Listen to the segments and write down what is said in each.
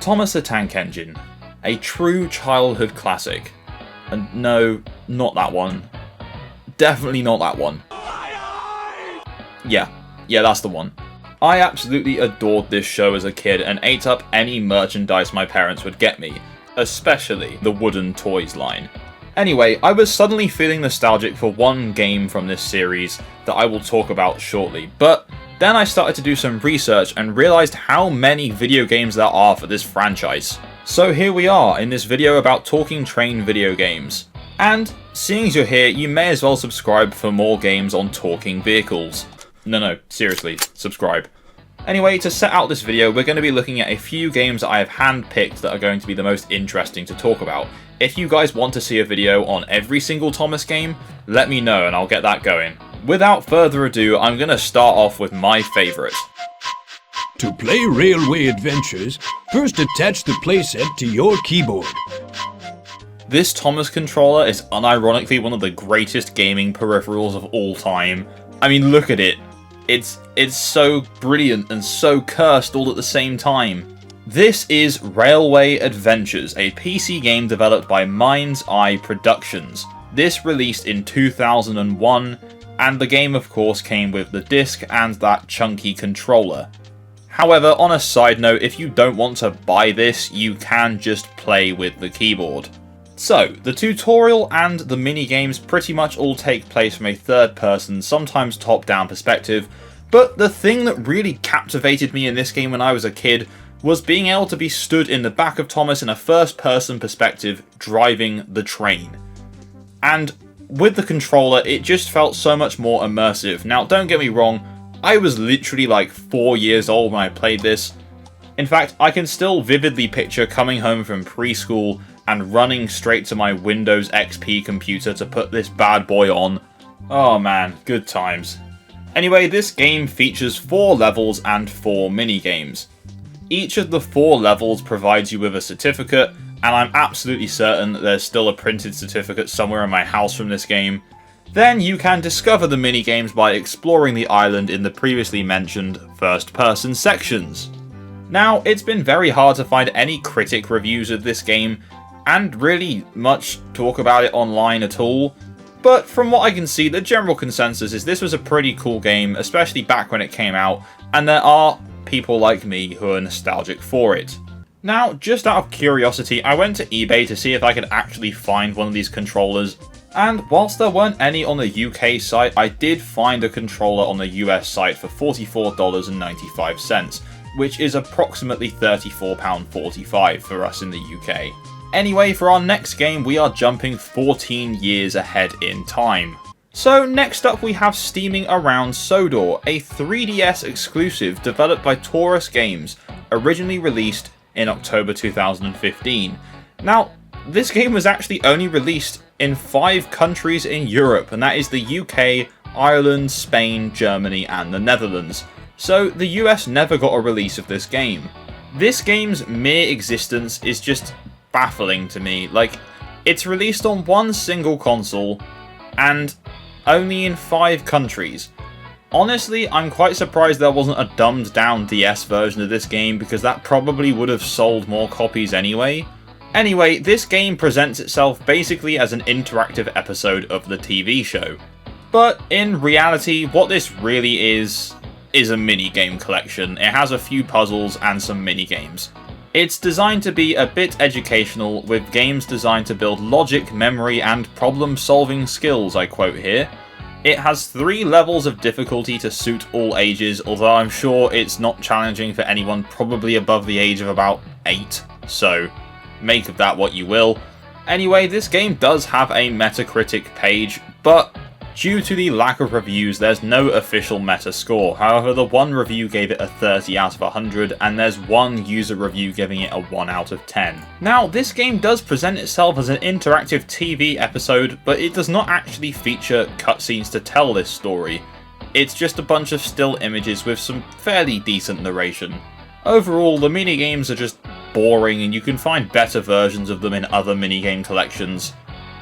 Thomas the Tank Engine, a true childhood classic. And no, not that one. Definitely not that one. Yeah, that's the one. I absolutely adored this show as a kid and ate up any merchandise my parents would get me, especially the wooden toys line. Anyway, I was suddenly feeling nostalgic for one game from this series that I will talk about shortly, but then I started to do some research and realised how many video games there are for this franchise. So here we are in this video about talking train video games. And seeing as you're here, you may as well subscribe for more games on talking vehicles. No, seriously, subscribe. Anyway, to set out this video, we're going to be looking at a few games that I have handpicked that are going to be the most interesting to talk about. If you guys want to see a video on every single Thomas game, let me know and I'll get that going. Without further ado, I'm going to start off with my favourite. To play Railway Adventures, first attach the playset to your keyboard. This Thomas controller is unironically one of the greatest gaming peripherals of all time. I mean, look at it. It's so brilliant and so cursed all at the same time. This is Railway Adventures, a PC game developed by Mind's Eye Productions. This released in 2001, and the game of course came with the disc and that chunky controller. However, on a side note, if you don't want to buy this, you can just play with the keyboard. So, the tutorial and the minigames pretty much all take place from a third-person, sometimes top-down perspective, but the thing that really captivated me in this game when I was a kid was being able to be stood in the back of Thomas in a first-person perspective, driving the train. And with the controller, it just felt so much more immersive. Now, don't get me wrong, I was literally like 4 years old when I played this. In fact, I can still vividly picture coming home from preschool and running straight to my Windows XP computer to put this bad boy on. Oh man, good times. Anyway, this game features 4 levels and 4 minigames. Each of the 4 levels provides you with a certificate, and I'm absolutely certain that there's still a printed certificate somewhere in my house from this game. Then you can discover the minigames by exploring the island in the previously mentioned first-person sections. Now, it's been very hard to find any critic reviews of this game, and really much talk about it online at all, but from what I can see, the general consensus is this was a pretty cool game, especially back when it came out, and there are people like me who are nostalgic for it. Now, just out of curiosity, I went to eBay to see if I could actually find one of these controllers, and whilst there weren't any on the UK site, I did find a controller on the US site for $44.95, which is approximately £34.45 for us in the UK. Anyway, for our next game, we are jumping 14 years ahead in time. So next up we have steaming around Sodor, a 3DS exclusive developed by Taurus Games, originally released in October 2015. Now, this game was actually only released in 5 countries in Europe, and that is the UK, Ireland, Spain, Germany, and the Netherlands. So the US never got a release of this game. This game's mere existence is just baffling to me. Like, it's released on one single console and only in 5 countries. Honestly, I'm quite surprised there wasn't a dumbed down DS version of this game, because that probably would have sold more copies anyway. Anyway, this game presents itself basically as an interactive episode of the TV show. But in reality, what this really is a minigame collection. It has a few puzzles and some minigames. It's designed to be a bit educational, with games designed to build logic, memory, and problem-solving skills, I quote here. It has 3 levels of difficulty to suit all ages, although I'm sure it's not challenging for anyone probably above the age of about 8, so make of that what you will. Anyway, this game does have a Metacritic page, but due to the lack of reviews, there's no official meta score. However, the one review gave it a 30 out of 100, and there's one user review giving it a 1 out of 10. Now, this game does present itself as an interactive TV episode, but it does not actually feature cutscenes to tell this story. It's just a bunch of still images with some fairly decent narration. Overall, the minigames are just boring, and you can find better versions of them in other minigame collections.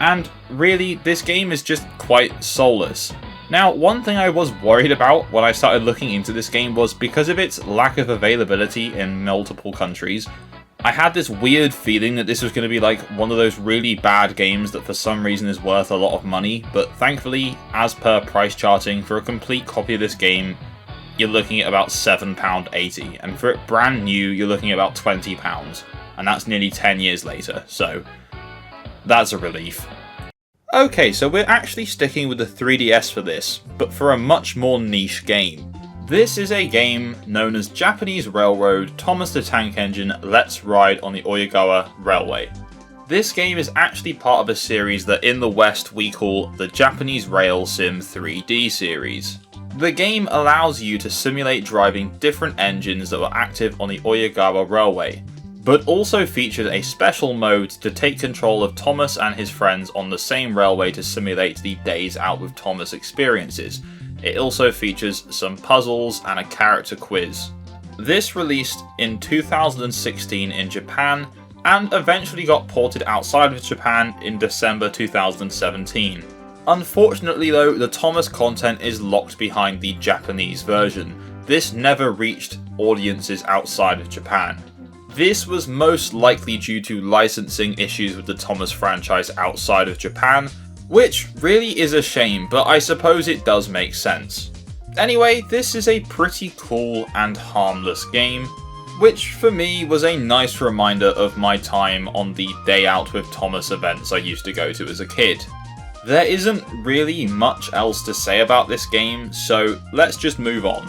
And really, this game is just quite soulless. Now, one thing I was worried about when I started looking into this game was because of its lack of availability in multiple countries, I had this weird feeling that this was going to be like one of those really bad games that for some reason is worth a lot of money, but thankfully, as per price charting, for a complete copy of this game, you're looking at about £7.80, and for it brand new, you're looking at about £20, and that's nearly 10 years later, so that's a relief. Okay, so we're actually sticking with the 3DS for this, but for a much more niche game. This is a game known as Japanese Railroad Thomas the Tank Engine Let's Ride on the Oyagawa Railway. This game is actually part of a series that in the West we call the Japanese Rail Sim 3D series. The game allows you to simulate driving different engines that were active on the Oyagawa Railway, but also featured a special mode to take control of Thomas and his friends on the same railway to simulate the Days Out with Thomas experiences. It also features some puzzles and a character quiz. This released in 2016 in Japan, and eventually got ported outside of Japan in December 2017. Unfortunately though, the Thomas content is locked behind the Japanese version. This never reached audiences outside of Japan. This was most likely due to licensing issues with the Thomas franchise outside of Japan, which really is a shame, but I suppose it does make sense. Anyway, this is a pretty cool and harmless game, which for me was a nice reminder of my time on the Day Out with Thomas events I used to go to as a kid. There isn't really much else to say about this game, so let's just move on.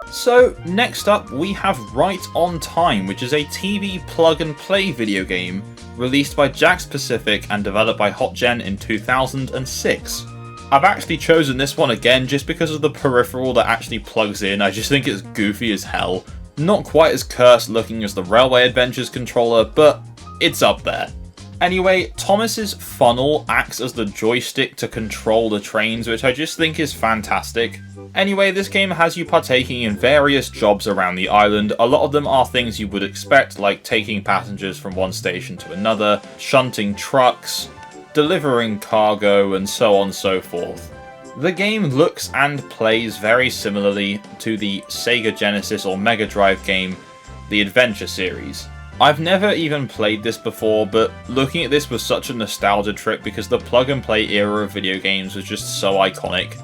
So next up we have Right on Time, which is a TV plug and play video game released by Jax Pacific and developed by HotGen in 2006. I've actually chosen this one again just because of the peripheral that actually plugs in. I just think it's goofy as hell. Not quite as cursed looking as the Railway Adventures controller, but it's up there. Anyway, Thomas's funnel acts as the joystick to control the trains, which I just think is fantastic. Anyway, this game has you partaking in various jobs around the island. A lot of them are things you would expect, like taking passengers from one station to another, shunting trucks, delivering cargo, and so on and so forth. The game looks and plays very similarly to the Sega Genesis or Mega Drive game, the Adventure series. I've never even played this before, but looking at this was such a nostalgia trip because the plug and play era of video games was just so iconic.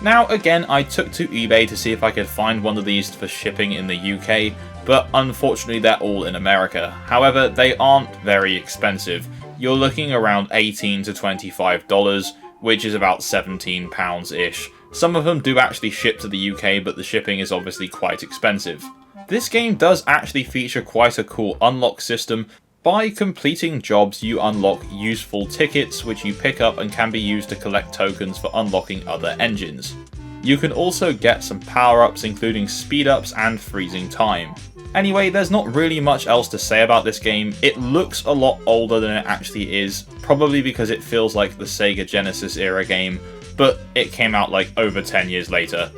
Now again, I took to eBay to see if I could find one of these for shipping in the UK, but unfortunately they're all in America. However, they aren't very expensive. You're looking around $18 to $25, which is about £17-ish. Some of them do actually ship to the UK, but the shipping is obviously quite expensive. This game does actually feature quite a cool unlock system. By completing jobs, you unlock useful tickets, which you pick up and can be used to collect tokens for unlocking other engines. You can also get some power-ups, including speed-ups and freezing time. Anyway, there's not really much else to say about this game. It looks a lot older than it actually is, probably because it feels like the Sega Genesis era game, but it came out like over 10 years later.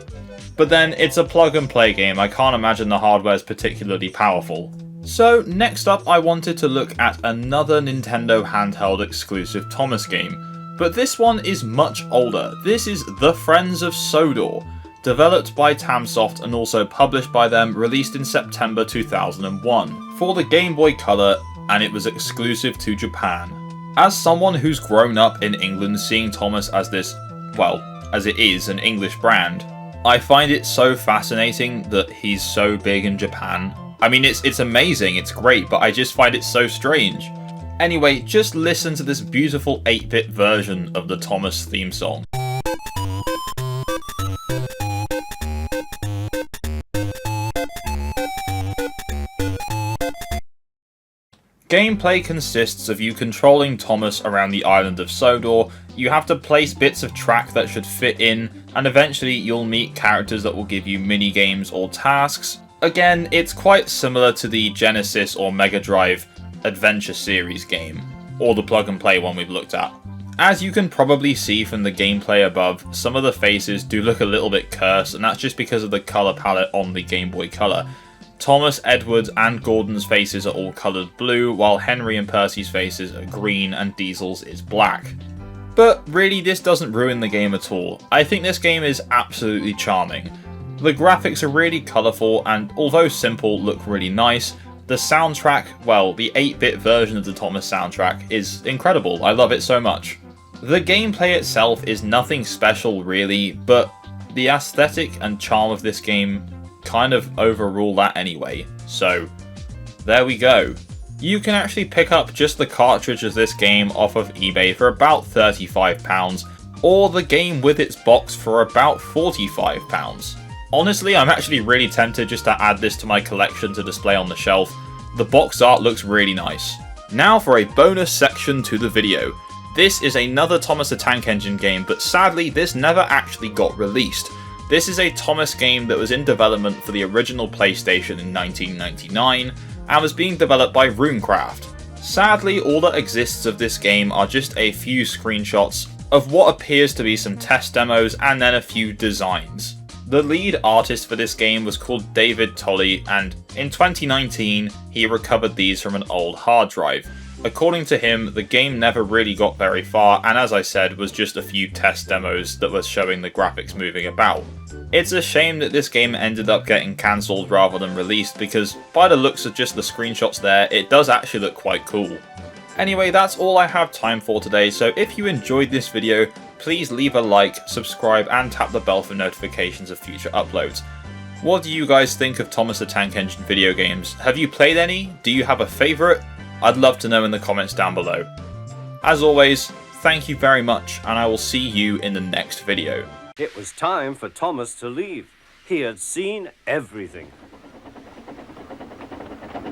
But then, it's a plug and play game, I can't imagine the hardware is particularly powerful. So next up I wanted to look at another Nintendo handheld exclusive Thomas game, but this one is much older. This is The Friends of Sodor, developed by Tamsoft and also published by them, released in September 2001 for the Game Boy Color, and it was exclusive to Japan. As someone who's grown up in England seeing Thomas as this, well, as it is an English brand, I find it so fascinating that he's so big in Japan. I mean, it's amazing, it's great, but I just find it so strange. Anyway, just listen to this beautiful 8-bit version of the Thomas theme song. Gameplay consists of you controlling Thomas around the island of Sodor. You have to place bits of track that should fit in, and eventually you'll meet characters that will give you mini-games or tasks. Again, it's quite similar to the Genesis or Mega Drive Adventure series game, or the plug and play one we've looked at. As you can probably see from the gameplay above, some of the faces do look a little bit cursed, and that's just because of the colour palette on the Game Boy Color. Thomas, Edward, and Gordon's faces are all coloured blue, while Henry and Percy's faces are green and Diesel's is black. But really, this doesn't ruin the game at all. I think this game is absolutely charming. The graphics are really colourful and, although simple, look really nice. The soundtrack, well, the 8-bit version of the Thomas soundtrack is incredible. I love it so much. The gameplay itself is nothing special really, but the aesthetic and charm of this game kind of overrule that anyway. So, there we go. You can actually pick up just the cartridge of this game off of eBay for about £35, or the game with its box for about £45. Honestly, I'm actually really tempted just to add this to my collection to display on the shelf. The box art looks really nice. Now for a bonus section to the video. This is another Thomas the Tank Engine game, but sadly this never actually got released. This is a Thomas game that was in development for the original PlayStation in 1999, and was being developed by Runecraft. Sadly, all that exists of this game are just a few screenshots of what appears to be some test demos and then a few designs. The lead artist for this game was called David Tolley, and in 2019 he recovered these from an old hard drive. According to him, the game never really got very far, and as I said, was just a few test demos that was showing the graphics moving about. It's a shame that this game ended up getting cancelled rather than released, because by the looks of just the screenshots there, it does actually look quite cool. Anyway, that's all I have time for today, so if you enjoyed this video, please leave a like, subscribe, and tap the bell for notifications of future uploads. What do you guys think of Thomas the Tank Engine video games? Have you played any? Do you have a favourite? I'd love to know in the comments down below. As always, thank you very much, and I will see you in the next video. It was time for Thomas to leave. He had seen everything.